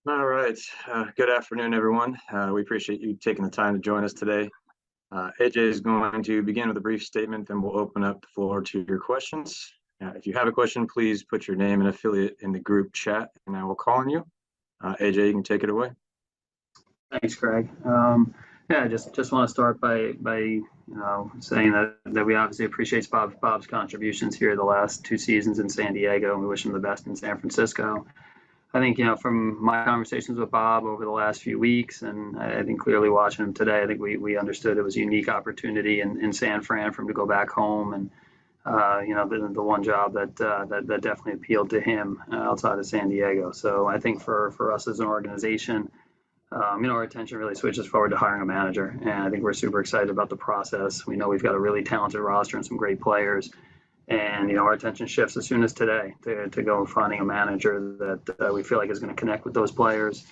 All right. Good afternoon, everyone. We appreciate you taking the time to join us today. AJ is going to begin with a brief statement, then we'll open up the floor to your questions. If you have a question, please put your name and affiliate in the group chat, and I will call on you. AJ, you can take it away. Thanks, Craig. Yeah, just want to start by saying that we obviously appreciate Bob's contributions here the last two seasons in San Diego, and we wish him the best in San Francisco. I think from my conversations with Bob over the last few weeks, and I think clearly watching him today, I think we understood it was a unique opportunity in San Fran for him to go back home, and the one job that definitely appealed to him outside of San Diego. So I think for us as an organization, our attention really switches forward to hiring a manager, and I think we're super excited about the process. We know we've got a really talented roster and some great players, and our attention shifts as soon as today to go finding a manager that we feel like is going to connect with those players,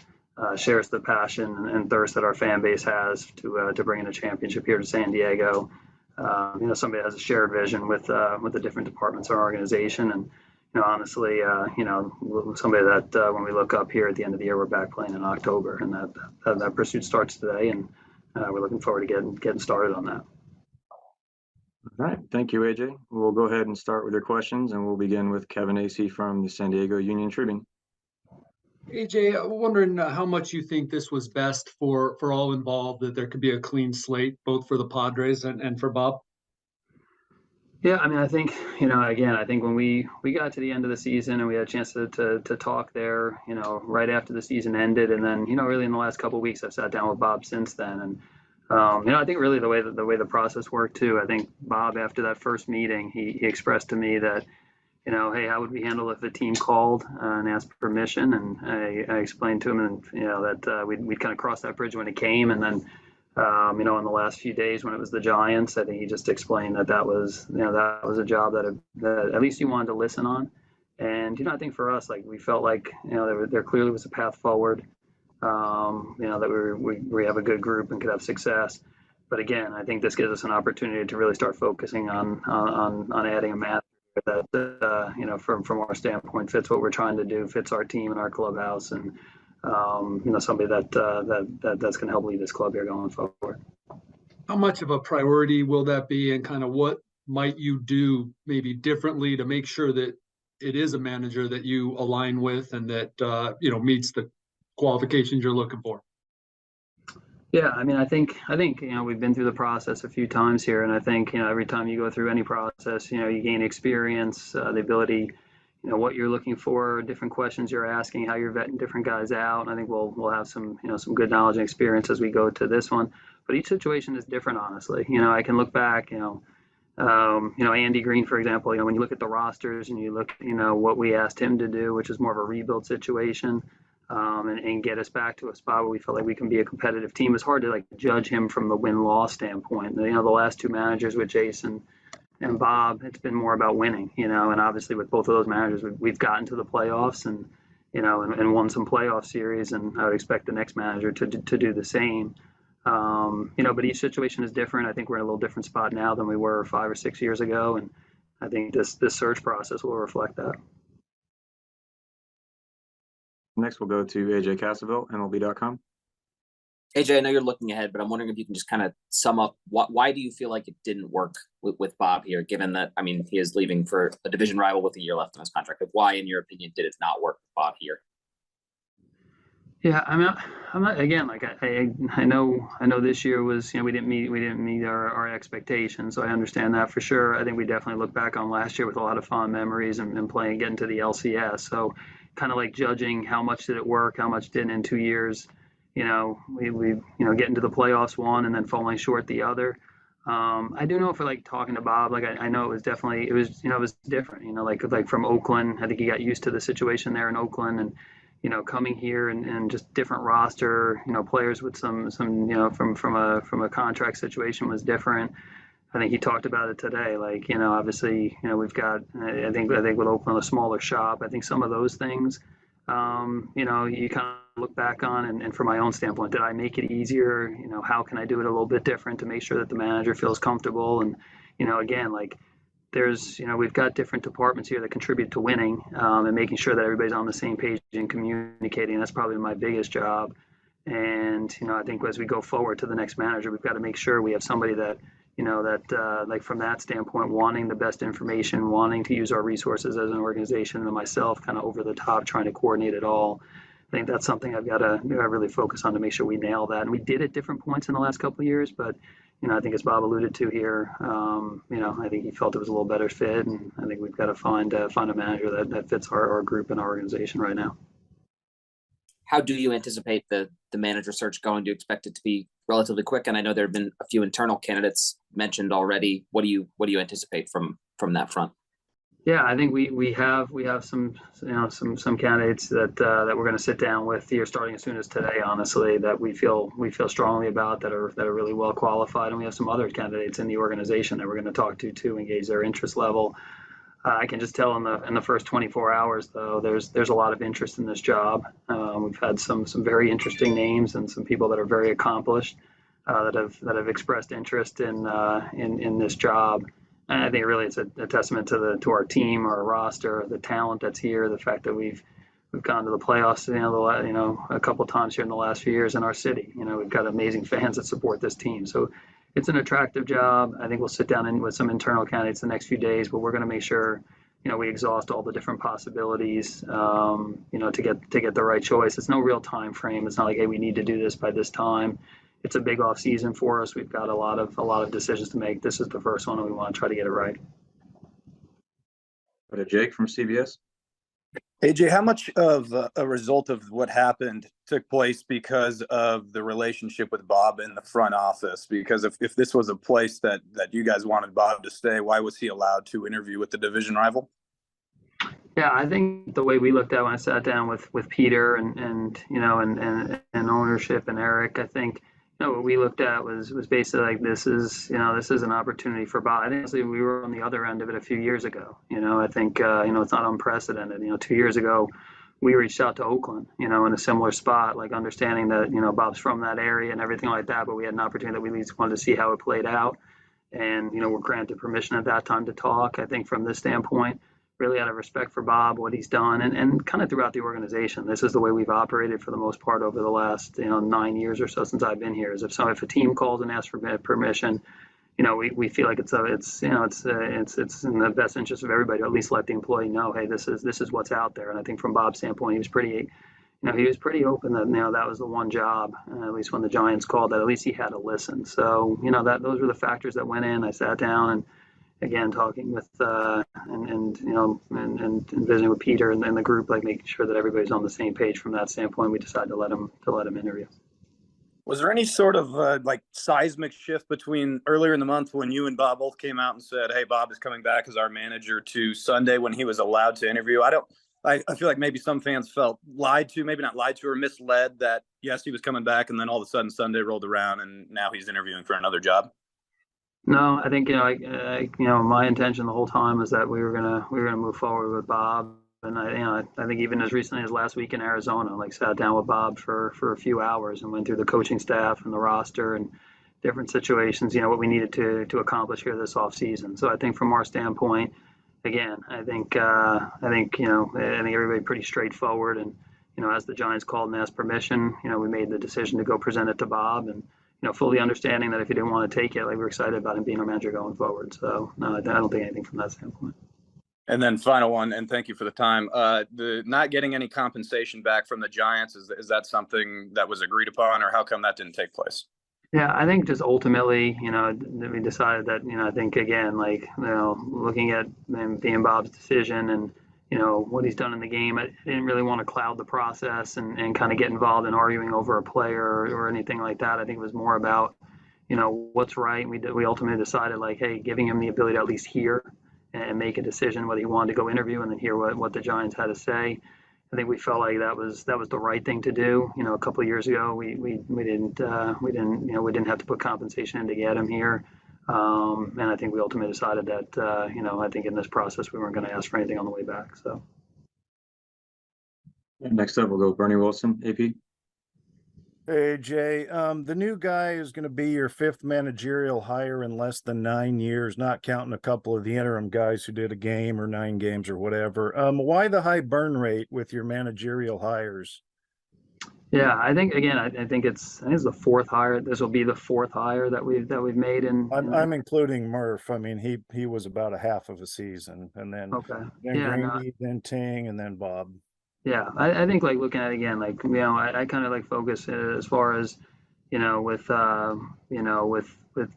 shares the passion and thirst that our fan base has to bring in a championship here to San Diego. Somebody that has a shared vision with the different departments of our organization, and honestly, somebody that when we look up here at the end of the year, we're back playing in October, and that pursuit starts today, and we're looking forward to getting started on that. All right. Thank you, AJ. We'll go ahead and start with your questions, and we'll begin with Kevin Acey from the San Diego Union Tribune. AJ, I'm wondering how much you think this was best for all involved, that there could be a clean slate, both for the Padres and for Bob? Yeah, I mean, I think, again, I think when we got to the end of the season and we had a chance to talk there, right after the season ended, and then, really in the last couple of weeks, I've sat down with Bob since then. And, I think really the way the process worked too, I think Bob, after that first meeting, he expressed to me that, hey, how would we handle if a team called and asked permission? And I explained to him, and, that we'd kind of cross that bridge when it came. And then, in the last few days when it was the Giants, I think he just explained that was a job that at least he wanted to listen on. And, I think for us, like, we felt like, there clearly was a path forward, that we have a good group and could have success. But again, I think this gives us an opportunity to really start focusing on adding a manager that, from our standpoint, fits what we're trying to do, fits our team and our clubhouse, and somebody that's going to help lead this club here going forward. How much of a priority will that be, and kind of what might you do maybe differently to make sure that it is a manager that you align with and that meets the qualifications you're looking for? Yeah, I mean, I think we've been through the process a few times here, and I think every time you go through any process, you gain experience, the ability, what you're looking for, different questions you're asking, how you're vetting different guys out. And I think we'll have some some good knowledge and experience as we go to this one. But each situation is different, honestly. I can look back, Andy Green, for example. When you look at the rosters and you look, what we asked him to do, which is more of a rebuild situation. And get us back to a spot where we feel like we can be a competitive team. It's hard to judge him from the win-loss standpoint. The last two managers with Jason and Bob, it's been more about winning. And obviously with both of those managers, we've gotten to the playoffs and won some playoff series. And I would expect the next manager to do the same. But each situation is different. I think we're in a little different spot now than we were 5 or 6 years ago, and I think this search process will reflect that. Next, we'll go to AJ Cassaville, MLB.com. AJ, I know you're looking ahead, but I'm wondering if you can just kind of sum up why do you feel like it didn't work with Bob here, given that, I mean, he is leaving for a division rival with a year left on his contract. Like, why, in your opinion, did it not work with Bob here? Yeah, I'm not again, like I know this year was, we didn't meet our expectations, so I understand that for sure. I think we definitely look back on last year with a lot of fond memories and getting to the LCS. So kind of like judging how much did it work, how much didn't in 2 years. We getting to the playoffs one and then falling short the other. I do know, for like talking to Bob, like I know it was different. Like from Oakland, I think he got used to the situation there in Oakland, and coming here and just different roster, players with some from a contract situation was different. I think he talked about it today. Like, obviously, we've got, I think with Oakland, a smaller shop. I think some of those things, you kind of look back on, and from my own standpoint, did I make it easier? How can I do it a little bit different to make sure that the manager feels comfortable? And, again, like, there's, we've got different departments here that contribute to winning, and making sure that everybody's on the same page and communicating. That's probably my biggest job. And, I think as we go forward to the next manager, we've got to make sure we have somebody that, like from that standpoint, wanting the best information, wanting to use our resources as an organization, and myself kind of over the top trying to coordinate it all. I think that's something I've got to really focus on to make sure we nail that. And we did at different points in the last couple of years, but I think as Bob alluded to here, I think he felt it was a little better fit, and I think we've got to find a manager that fits our group and our organization right now. How do you anticipate the manager search going? Do you expect it to be relatively quick? And I know there have been a few internal candidates mentioned already. What do you anticipate from that front? Yeah, I think we have some some candidates that we're going to sit down with here starting as soon as today. Honestly, that we feel strongly about, that are really well qualified, and we have some other candidates in the organization that we're going to talk to engage their interest level. I can just tell in the first 24 hours though, there's a lot of interest in this job. We've had some very interesting names and some people that are very accomplished that have expressed interest in this job. And I think really it's a testament to our team, our roster, the talent that's here, the fact that we've gone to the playoffs, a couple of times here in the last few years in our city. We've got amazing fans that support this team. So it's an attractive job. I think we'll sit down with some internal candidates the next few days, but we're going to make sure, we exhaust all the different possibilities, to get the right choice. It's no real time frame. It's not like, hey, we need to do this by this time. It's a big off season for us. We've got a lot of decisions to make. This is the first one, and we want to try to get it right. Jake from CBS. AJ, how much of a result of what happened took place because of the relationship with Bob in the front office? Because if this was a place that you guys wanted Bob to stay, why was he allowed to interview with the division rival? Yeah, I think the way we looked at it when I sat down with Peter and ownership and Eric, I think what we looked at was basically like, this is an opportunity for Bob. I think we were on the other end of it a few years ago. I think it's not unprecedented. 2 years ago, we reached out to Oakland, in a similar spot, like understanding that Bob's from that area and everything like that, but we had an opportunity that we at least wanted to see how it played out, and we're granted permission at that time to talk. I think from this standpoint, really out of respect for Bob, what he's done, and kind of throughout the organization. This is the way we've operated for the most part over the last 9 years or so since I've been here. Is if a team calls and asks for permission, we feel like it's in the best interest of everybody to at least let the employee know, hey, this is what's out there. And I think from Bob's standpoint, he was pretty open that that was the one job, at least when the Giants called, that at least he had to listen. So those were the factors that went in. I sat down and, again, talking with and visiting with Peter and the group, like making sure that everybody's on the same page from that standpoint. We decided to let him interview. Was there any sort of seismic shift between earlier in the month when you and Bob both came out and said, hey, Bob is coming back as our manager, to Sunday when he was allowed to interview? I feel like maybe some fans felt lied to, maybe not lied to, or misled that, yes, he was coming back, and then all of a sudden Sunday rolled around and now he's interviewing for another job. No, I think my intention the whole time was that we were gonna move forward with Bob, and I think even as recently as last week in Arizona, sat down with Bob for a few hours and went through the coaching staff and the roster and different situations, what we needed to accomplish here this off season. So I think from our standpoint, again, I think everybody pretty straightforward, and as the Giants called and asked permission, we made the decision to go present it to Bob, and fully understanding that if he didn't want to take it, we're excited about him being our manager going forward. So no, I don't think anything from that standpoint. And then final one, and thank you for the time. The not getting any compensation back from the Giants, is that something that was agreed upon, or how come that didn't take place? Yeah, I think just ultimately, we decided that, I think again, looking at being Bob's decision and, what he's done in the game, I didn't really want to cloud the process and kind of get involved in arguing over a player or anything like that. I think it was more about, what's right. We ultimately decided hey, giving him the ability to at least hear and make a decision whether he wanted to go interview and then hear what the Giants had to say. I think we felt like that was the right thing to do. A couple of years ago, we didn't have to put compensation in to get him here. And I think we ultimately decided that, I think in this process, we weren't going to ask for anything on the way back. So. Next up, we'll go Bernie Wilson, AP. Hey Jay, the new guy is going to be your fifth managerial hire in less than 9 years, not counting a couple of the interim guys who did a game or 9 games or whatever. Why the high burn rate with your managerial hires? Yeah, I think again, I think it's the fourth hire. This will be the fourth hire that we've made I'm including Murph. I mean, he was about a half of a season, and okay. then Yeah, no, Grandy, then Ting, and then Bob. yeah. I think like looking at it again, like I kind of like focus as far as with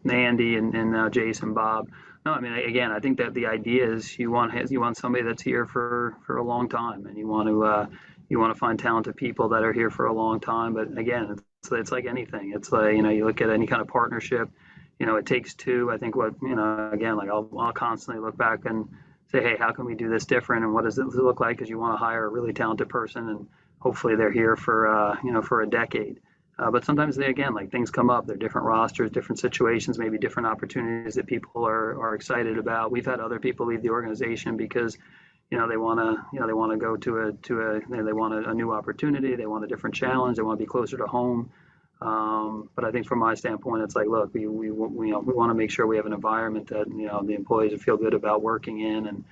Nandy and now Jason Bob. No, I mean again, I think that the idea is you want somebody that's here for a long time, and you want to find talented people that are here for a long time. But again, it's like anything. It's like you look at any kind of partnership. It takes two. I think again, like I'll constantly look back and say, hey, how can we do this different, and what does it look like? Because you want to hire a really talented person, and hopefully they're here for a decade. But sometimes again, like things come up. They're different rosters, different situations, maybe different opportunities that people are excited about. We've had other people leave the organization because, they want to go they want a new opportunity. They want a different challenge. They want to be closer to home. But I think from my standpoint, it's like, look, we want to make sure we have an environment that, the employees feel good about working in. And,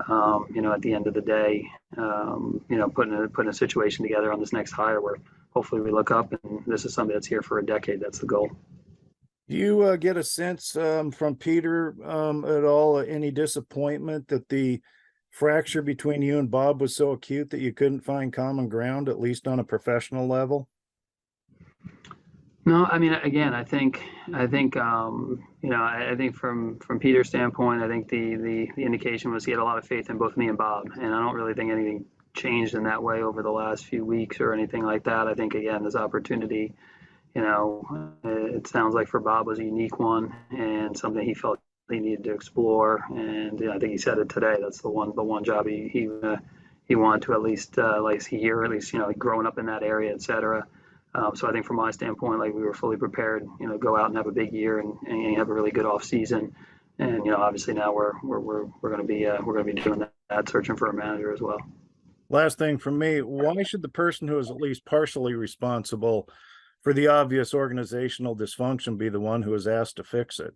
at the end of the day, putting a situation together on this next hire where hopefully we look up and this is somebody that's here for a decade. That's the goal. Do you get a sense from Peter at all, any disappointment that the fracture between you and Bob was so acute that you couldn't find common ground, at least on a professional level? No, I mean, again, I think, I think from Peter's standpoint, I think the indication was he had a lot of faith in both me and Bob, and I don't really think anything changed in that way over the last few weeks or anything like that. I think again, this opportunity, it sounds like for Bob was a unique one and something he felt he needed to explore, and I think he said it today. That's the one job he wanted to at least hear, at least growing up in that area, et cetera. So I think from my standpoint, like we were fully prepared, go out and have a big year and have a really good off season. And obviously now we're going to be doing that, searching for a manager as well. Last thing from me, why should the person who is at least partially responsible for the obvious organizational dysfunction be the one who is asked to fix it?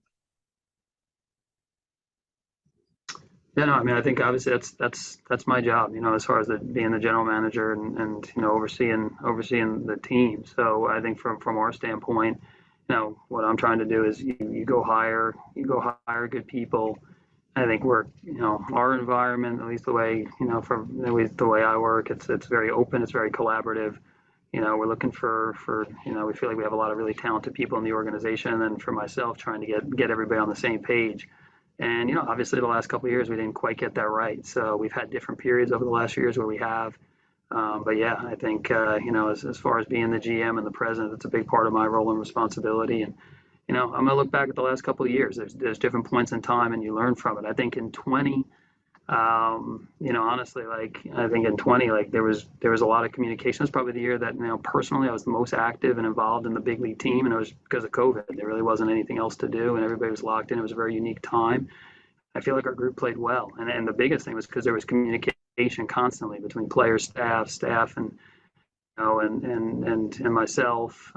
Yeah, no, I mean, I think obviously that's my job, as far as being the general manager and overseeing the team. So I think from our standpoint, what I'm trying to do is you go hire good people. I think our environment, at least the way from at least the way I work, it's very open, it's very collaborative. We're looking for we feel like we have a lot of really talented people in the organization, and then for myself, trying to get everybody on the same page. And obviously the last couple of years we didn't quite get that right. So we've had different periods over the last few years where we have. But yeah, I think as far as being the GM and the president, it's a big part of my role and responsibility. And I'm gonna look back at the last couple of years. There's different points in time, and you learn from it. I think in 20, honestly, like I think in 20, like there was a lot of communication. It's probably the year that personally I was the most active and involved in the big league team, and it was because of COVID. There really wasn't anything else to do, and everybody was locked in. It was a very unique time. I feel like our group played well, and the biggest thing was because there was communication constantly between players, staff, and and myself,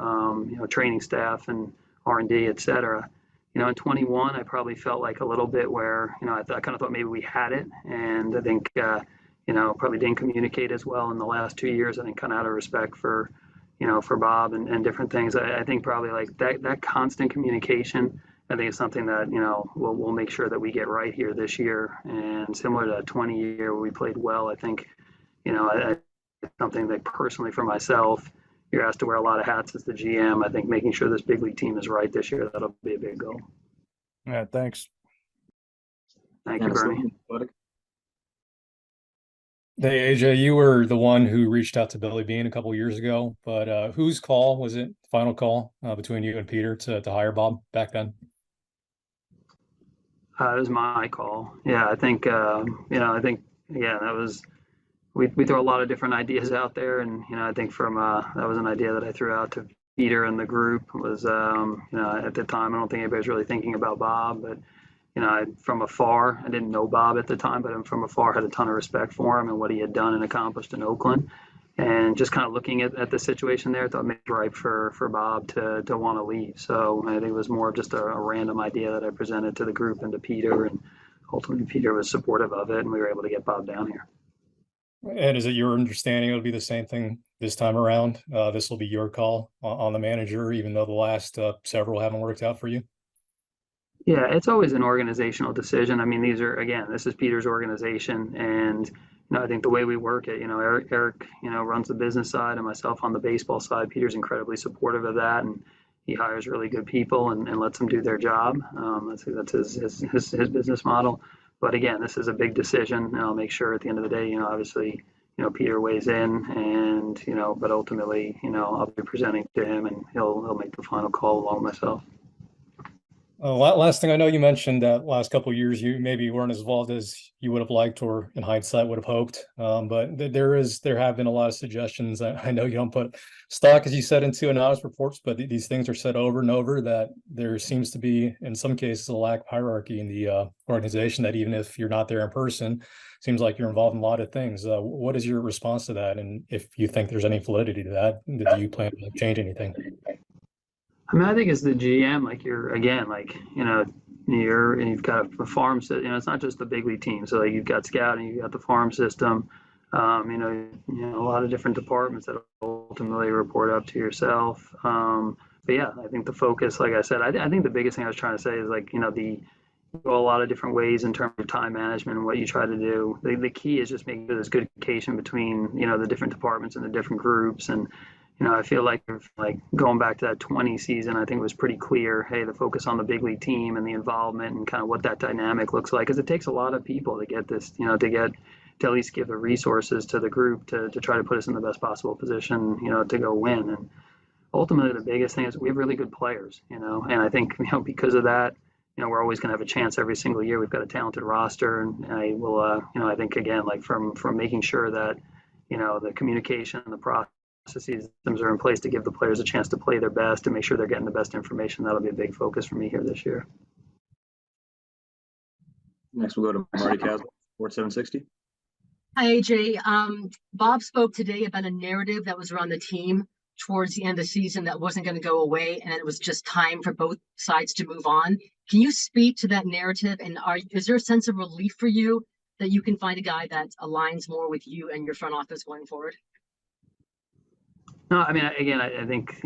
training staff and R&D, et cetera. In 21, I probably felt like a little bit where, I kind of thought maybe we had it. And I think, probably didn't communicate as well in the last 2 years. I think kind of out of respect for, for Bob and different things. I think probably like that constant communication, I think is something that, we'll make sure that we get right here this year. And similar to 20 year where we played well, I think, something that personally for myself, you're asked to wear a lot of hats as the GM. I think making sure this big league team is right this year, that'll be a big goal. Yeah, thanks. Thank you, Bernie. Hey, AJ, you were the one who reached out to Billy Beane a couple years ago, but whose call was it? Final call between you and Peter to hire Bob back then? It was my call. Yeah, I think, that was, we throw a lot of different ideas out there. And, I think that was an idea that I threw out to Peter and the group was, at the time, I don't think anybody was really thinking about Bob, but, from afar, I didn't know Bob at the time, but from afar had a ton of respect for him and what he had done and accomplished in Oakland. And just kind of looking at the situation there, I thought maybe ripe for Bob to want to leave. So I think it was more of just a random idea that I presented to the group and to Peter, and ultimately Peter was supportive of it, and we were able to get Bob down here. And is it your understanding it'll be the same thing this time around? This will be your call on the manager, even though the last several haven't worked out for you? Yeah, it's always an organizational decision. I mean, this is Peter's organization, and I think the way we work it, Eric, runs the business side, and myself on the baseball side. Peter's incredibly supportive of that, and he hires really good people and lets them do their job. That's his business model. But again, this is a big decision, and I'll make sure at the end of the day, obviously, Peter weighs in, and but ultimately, I'll be presenting to him, and he'll make the final call along with myself. Last thing, I know you mentioned that last couple of years you maybe weren't as involved as you would have liked, or in hindsight would have hoped. But there have been a lot of suggestions. I know you don't put stock, as you said, into anonymous reports, but these things are said over and over that there seems to be, in some cases, a lack of hierarchy in the organization. That even if you're not there in person, seems like you're involved in a lot of things. What is your response to that? And if you think there's any validity to that, do you plan to change anything? I mean, I think as the GM, like you've got a farm system. It's not just the big league team. So like you've got scouting, you've got the farm system. A lot of different departments that ultimately report up to yourself. But yeah, I think the focus, like I said, I think the biggest thing I was trying to say is you go a lot of different ways in terms of time management and what you try to do. The key is just making sure there's good communication between the different departments and the different groups. And I feel like going back to that 20 season, I think it was pretty clear, hey, the focus on the big league team and the involvement and kind of what that dynamic looks like, because it takes a lot of people to get this, to at least give the resources to the group to try to put us in the best possible position, to go win. And ultimately, the biggest thing is we have really good players, and I think, because of that, we're always going to have a chance every single year. We've got a talented roster, and I will, I think, again, from making sure that, the communication and the process systems are in place to give the players a chance to play their best and make sure they're getting the best information. That'll be a big focus for me here this year. Next, we'll go to Marty Caswell, Sports 760. Hi, AJ. Bob spoke today about a narrative that was around the team towards the end of the season that wasn't going to go away, and it was just time for both sides to move on. Can you speak to that narrative? And is there a sense of relief for you that you can find a guy that aligns more with you and your front office going forward? No, I mean, again, I think,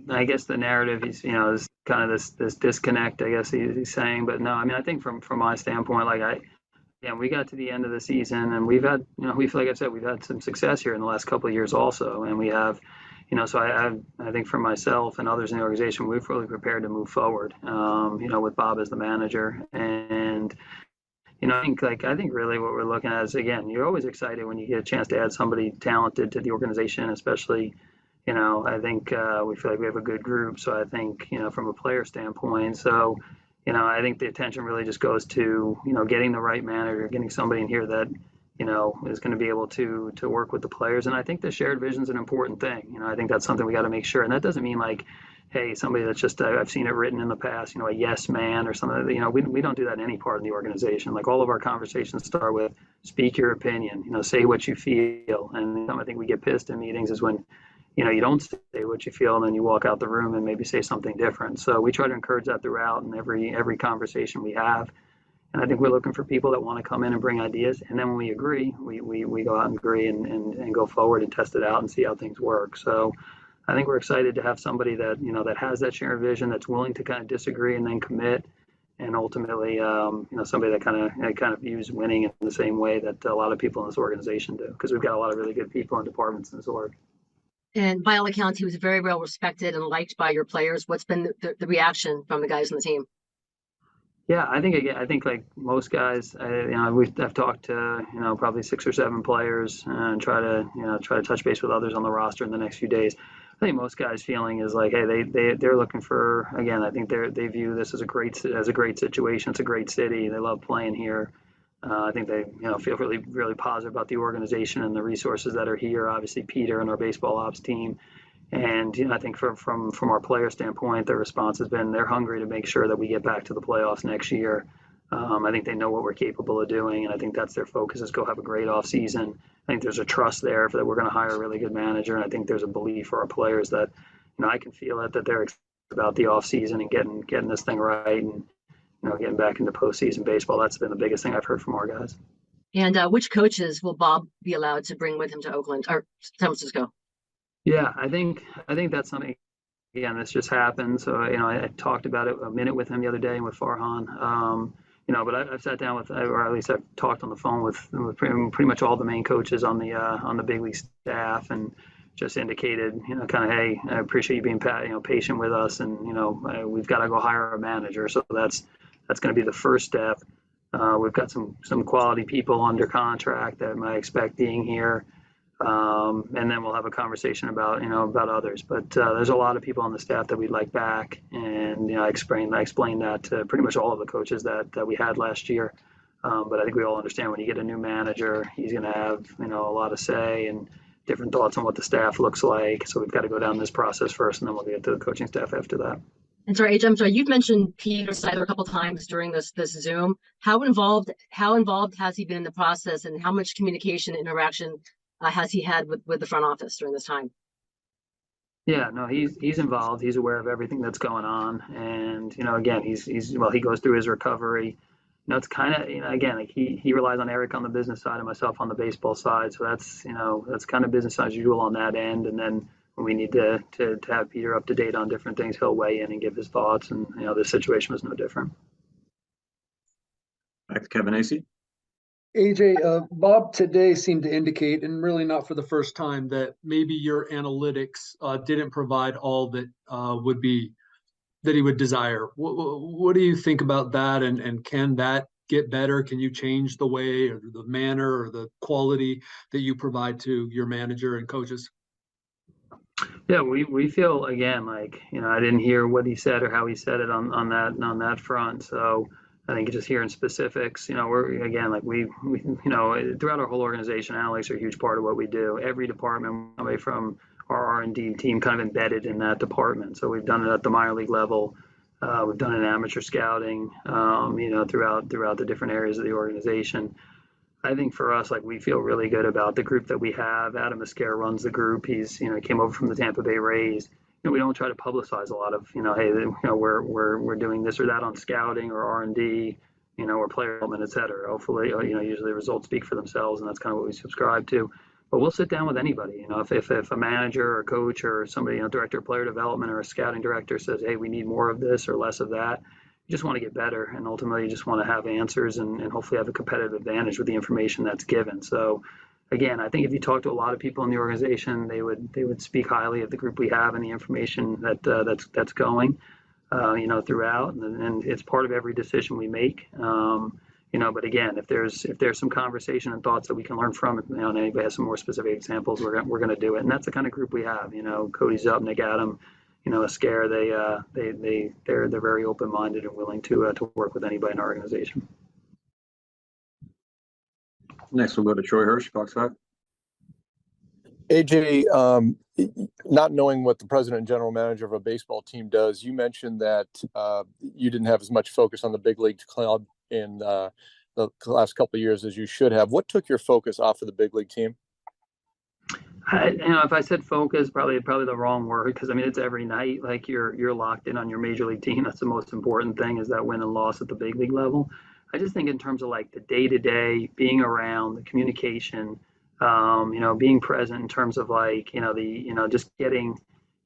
I guess the narrative is, is kind of this disconnect, I guess he's saying. But no, I mean, I think from my standpoint, we got to the end of the season, and we've had, like I said, we've had some success here in the last couple of years also. And we have, so I think for myself and others in the organization, we've really prepared to move forward, with Bob as the manager. And I think really what we're looking at is, again, you're always excited when you get a chance to add somebody talented to the organization, especially, I think we feel like we have a good group. So I think, from a player standpoint, so, I think the attention really just goes to, getting the right manager, getting somebody in here that, is going to be able to work with the players. And I think the shared vision is an important thing. I think that's something we got to make sure. And that doesn't mean hey, somebody that's just, I've seen it written in the past, a yes man or something. We don't do that in any part of the organization. All of our conversations start with speak your opinion, say what you feel. And I think we get pissed in meetings is when, you don't say what you feel and then you walk out the room and maybe say something different. So we try to encourage that throughout in every conversation we have. And I think we're looking for people that want to come in and bring ideas. And then when we agree, we go out and agree and go forward and test it out and see how things work. So I think we're excited to have somebody that, that has that shared vision, that's willing to kind of disagree and then commit. And ultimately, somebody that kind of views winning in the same way that a lot of people in this organization do, because we've got a lot of really good people and departments in this org. And by all accounts, he was very well respected and liked by your players. What's been the reaction from the guys on the team? Yeah, I think like most guys, I've talked to probably 6 or 7 players and try to touch base with others on the roster in the next few days. I think most guys' feeling is hey, they're looking for, again, I think they view this as a great situation. It's a great city. They love playing here. I think they feel really, really positive about the organization and the resources that are here. Obviously, Peter and our baseball ops team. And I think from our player standpoint, their response has been they're hungry to make sure that we get back to the playoffs next year. I think they know what we're capable of doing, and I think that's their focus is go have a great off season, I think there's a trust there that we're going to hire a really good manager, and I think there's a belief for our players that, I can feel it, that they're excited about the off season and getting this thing right, and getting back into postseason baseball. That's been the biggest thing I've heard from our guys. And which coaches will Bob be allowed to bring with him to Oakland or San Francisco? Yeah, I think that's something. Again, this just happened. So, I talked about it a minute with him the other day and with Farhan. But I've sat down with, or at least I've talked on the phone with pretty much all the main coaches on the big league staff, and just indicated, kind of, hey, I appreciate you being patient with us, and we've got to go hire a manager. So that's going to be the first step. We've got some quality people under contract that I expect being here. And then we'll have a conversation about others. But there's a lot of people on the staff that we'd like back, and I explained that to pretty much all of the coaches that we had last year. But I think we all understand when you get a new manager, he's going to have a lot of say and different thoughts on what the staff looks like. So we've got to go down this process first, and then we'll get to the coaching staff after that. And sorry, AJ, I'm sorry, you've mentioned Peter Seidler a couple of times during this Zoom. How involved has he been in the process, and how much communication interaction has he had with the front office during this time? Yeah, no, he's involved. He's aware of everything that's going on, and again, he goes through his recovery. It's kind of again, like he relies on Eric on the business side and myself on the baseball side. So that's kind of business as usual on that end. And then when we need to have Peter up to date on different things, he'll weigh in and give his thoughts. And this situation was no different. Back to Kevin Acey. AJ, Bob today seemed to indicate, and really not for the first time, that maybe your analytics didn't provide all that that he would desire. What do you think about that? And can that get better? Can you change the way or the manner or the quality that you provide to your manager and coaches? Yeah, we feel, again, like, I didn't hear what he said or how he said it on that front. So I think just hearing specifics, we're, again, like we throughout our whole organization, analytics are a huge part of what we do. Every department, away from our R&D team, kind of embedded in that department. So we've done it at the minor league level. We've done it in amateur scouting, throughout the different areas of the organization. I think for us, like, we feel really good about the group that we have. Adam Mascara runs the group. He's, came over from the Tampa Bay Rays. We don't try to publicize a lot of, hey, we're doing this or that on scouting or R&D, or player development, et cetera. Hopefully, usually the results speak for themselves, and that's kind of what we subscribe to. But we'll sit down with anybody. If a manager or coach or somebody, director of player development or a scouting director says, hey, we need more of this or less of that, you just want to get better, and ultimately you just want to have answers and hopefully have a competitive advantage with the information that's given. So again, I think if you talk to a lot of people in the organization, they would speak highly of the group we have and the information that's going throughout, and it's part of every decision we make. But again, if there's some conversation and thoughts that we can learn from it, and anybody has some more specific examples, we're going to do it. And that's the kind of group we have. Cody Zupnik, Adam, Ascare, they're very open-minded and willing to work with anybody in our organization. Next, we'll go to Troy Hirsch, Fox 5. AJ, not knowing what the president and general manager of a baseball team does, you mentioned that you didn't have as much focus on the big league club in the last couple of years as you should have. What took your focus off of the big league team? If I said focus, probably the wrong word, because it's every night. Like, you're locked in on your major league team. That's the most important thing, is that win and loss at the big league level. I just think in terms of like the day-to-day, being around, the communication, being present in terms of like, just getting,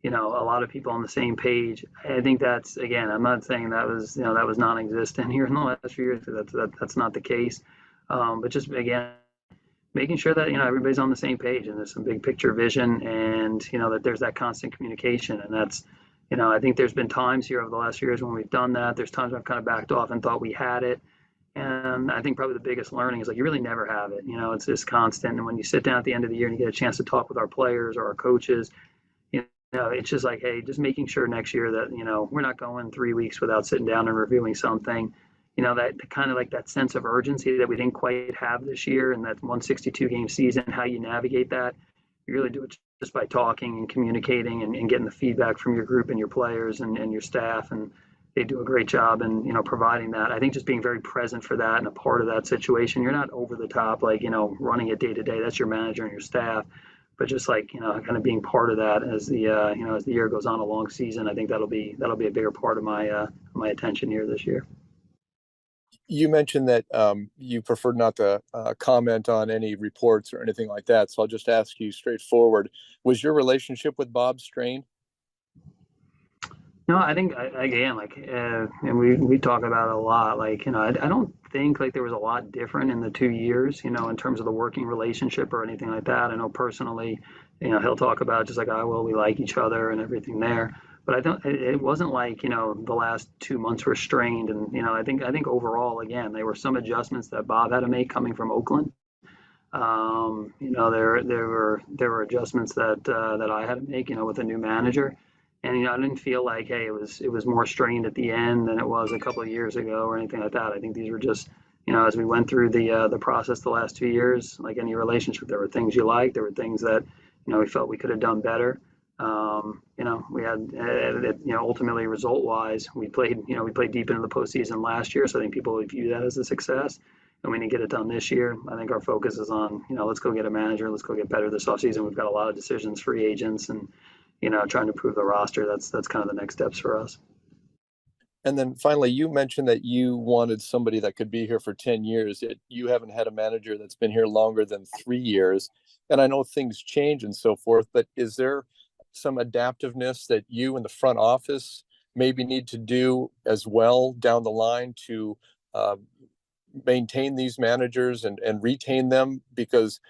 a lot of people on the same page. I think that's, again, I'm not saying that was non-existent here in the last few years. That's not the case. But just, again, making sure that, everybody's on the same page and there's some big picture vision, and, that there's that constant communication. And that's, I think there's been times here over the last few years when we've done that. There's times I've kind of backed off and thought we had it. And I think probably the biggest learning is, like, you really never have it. It's just constant. And when you sit down at the end of the year and you get a chance to talk with our players or our coaches, it's just like, hey, just making sure next year that, we're not going 3 weeks without sitting down and reviewing something. That kind of like that sense of urgency that we didn't quite have this year, and that 162 game season, how you navigate that, you really do it just by talking and communicating and getting the feedback from your group and your players and your staff. And they do a great job in, providing that. I think just being very present for that and a part of that situation. You're not over the top, like, running it day to day. That's your manager and your staff. But just like, kind of being part of that as the, as the year goes on, a long season, I think that'll be a bigger part of my attention here this year. You mentioned that you preferred not to comment on any reports or anything like that. So I'll just ask you straightforward. Was your relationship with Bob strained? No, I think again, like, and we talk about it a lot. Like, I don't think like there was a lot different in the 2 years, in terms of the working relationship or anything like that. I know personally, he'll talk about just like, oh, well, we like each other and everything there. But I don't. It wasn't like the last 2 months were strained, and I think overall, again, there were some adjustments that Bob had to make coming from Oakland. There were adjustments that I had to make, with a new manager. And I didn't feel like, hey, it was more strained at the end than it was a couple of years ago or anything like that. I think these were just, as we went through the process the last 2 years, like any relationship, there were things you liked, there were things that we felt we could have done better. We had ultimately result wise, we played deep into the postseason last year, so I think people would view that as a success. And we didn't get it done this year. I think our focus is on, let's go get a manager, let's go get better this offseason. We've got a lot of decisions, free agents, and trying to improve the roster. That's kind of the next steps for us. And then finally, you mentioned that you wanted somebody that could be here for 10 years. You haven't had a manager that's been here longer than 3 years. And I know things change and so forth, but is there some adaptiveness that you in the front office maybe need to do as well down the line to maintain these managers and retain them? Because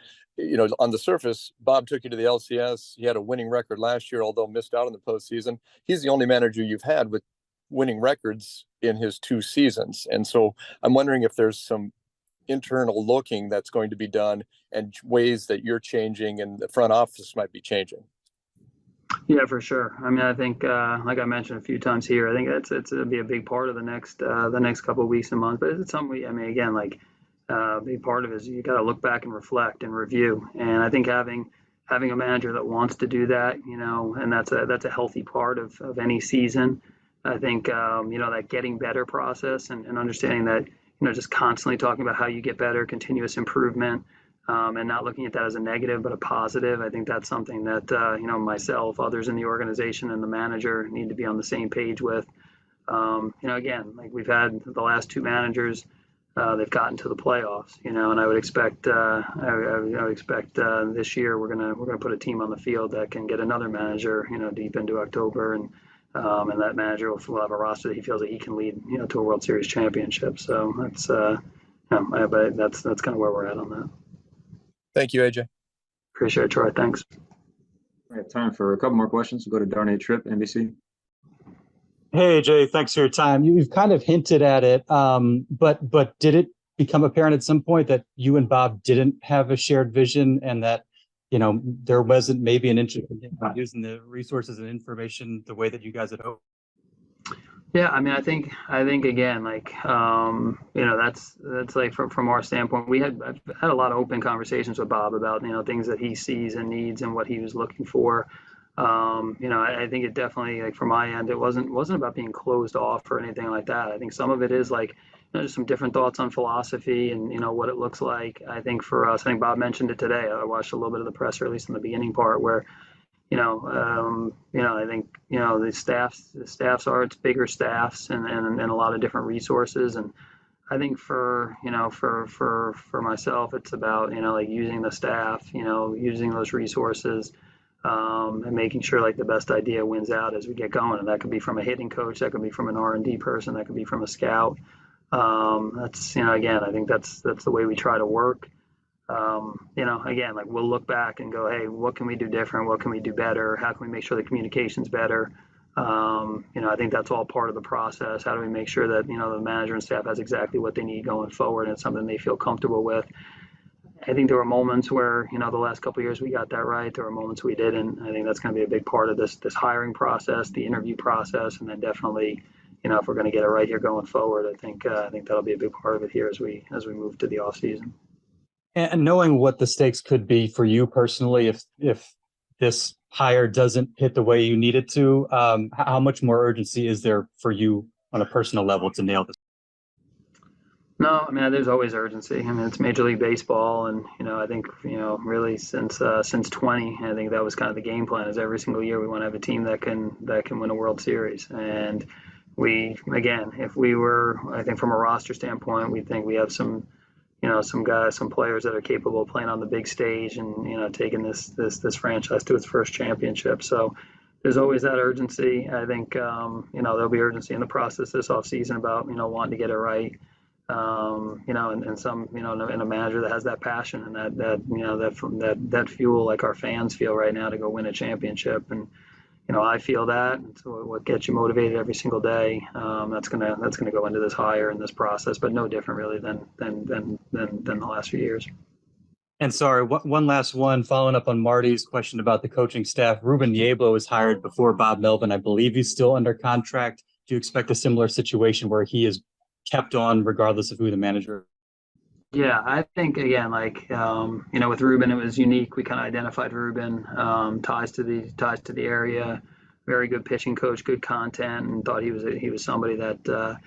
on the surface, Bob took you to the LCS. He had a winning record last year, although missed out on the postseason. He's the only manager you've had with winning records in his 2 seasons. And so I'm wondering if there's some internal looking that's going to be done and ways that you're changing and the front office might be changing. Yeah, for sure. I mean, I think, like I mentioned a few times here, I think it'll be a big part of the next couple of weeks and months. But it's something again, like, a big part of it is you got to look back and reflect and review. And I think having a manager that wants to do that, and that's a healthy part of any season. I think, that getting better process and understanding that, just constantly talking about how you get better, continuous improvement, and not looking at that as a negative, but a positive. I think that's something that, myself, others in the organization and the manager need to be on the same page with. Again, like we've had the last 2 managers, they've gotten to the playoffs, and I would expect, this year we're gonna put a team on the field that can get another manager, deep into October, and that manager will have a roster that he feels that he can lead, to a World Series championship. So that's, but that's kind of where we're at on that. Thank you, AJ. Appreciate it, Troy. Thanks. We have time for a couple more questions. We'll go to Darnay Tripp, NBC. Hey, Jay, thanks for your time. You've kind of hinted at it, but did it become apparent at some point that you and Bob didn't have a shared vision and that, there wasn't maybe an interest in using the resources and information the way that you guys had hoped? Yeah, I mean, I think again, like, that's like from our standpoint, I've had a lot of open conversations with Bob about, things that he sees and needs and what he was looking for. I think it definitely, like from my end, it wasn't about being closed off or anything like that. I think some of it is like, just some different thoughts on philosophy and, what it looks like. I think for us, I think Bob mentioned it today. I watched a little bit of the press release in the beginning part where, I think, the staffs are, it's bigger staffs and a lot of different resources. And I think for myself, it's about, like using the staff, using those resources, and making sure like the best idea wins out as we get going. And that could be from a hitting coach, that could be from an R&D person, that could be from a scout. That's, again, I think that's the way we try to work. Again, like we'll look back and go, hey, what can we do different? What can we do better? How can we make sure the communication's better? I think that's all part of the process. How do we make sure that, the manager and staff has exactly what they need going forward and it's something they feel comfortable with? I think there were moments where, the last couple of years we got that right. There were moments we didn't. I think that's going to be a big part of this hiring process, the interview process, and then definitely, if we're going to get it right here going forward, I think that'll be a big part of it here as we move to the off season. And knowing what the stakes could be for you personally, if this hire doesn't hit the way you need it to, how much more urgency is there for you on a personal level to nail this? No, I mean, there's always urgency. I mean, it's Major League Baseball, and I think really since 20, I think that was kind of the game plan. Is every single year we want to have a team that can win a World Series, and we again, if we were, I think from a roster standpoint, we think we have some some guys, some players that are capable of playing on the big stage and taking this franchise to its first championship. So there's always that urgency. I think there'll be urgency in the process this offseason about wanting to get it right. And some, in a manager that has that passion and that fuel like our fans feel right now to go win a championship. And, I feel that. And so what gets you motivated every single day, that's gonna go into this hire and this process, but no different really than the last few years. And sorry, one last one, following up on Marty's question about the coaching staff. Ruben Yablo was hired before Bob Melvin. I believe he's still under contract. Do you expect a similar situation where he is kept on regardless of who the manager is? Yeah, I think again, with Ruben, it was unique. We kind of identified Ruben, ties to the area, very good pitching coach, good content, and thought he was somebody that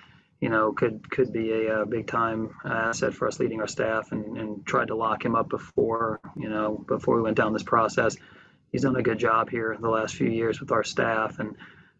could be a big time asset for us leading our staff, and tried to lock him up before we went down this process. He's done a good job here the last few years with our staff, and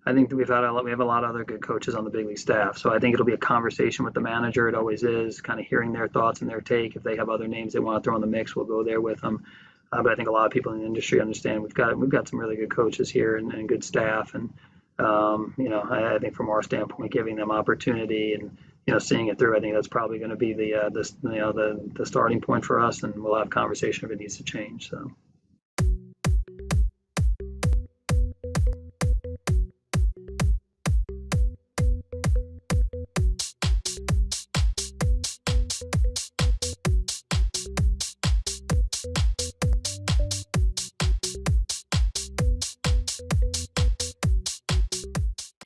I think that we have a lot of other good coaches on the big league staff. So I think it'll be a conversation with the manager. It always is, kind of hearing their thoughts and their take. If they have other names they want to throw in the mix, we'll go there with them. But I think a lot of people in the industry understand we've got some really good coaches here and good staff. And I think from our standpoint, giving them opportunity and seeing it through, I think that's probably going to be the starting point for us. And we'll have conversation if it needs to change. So.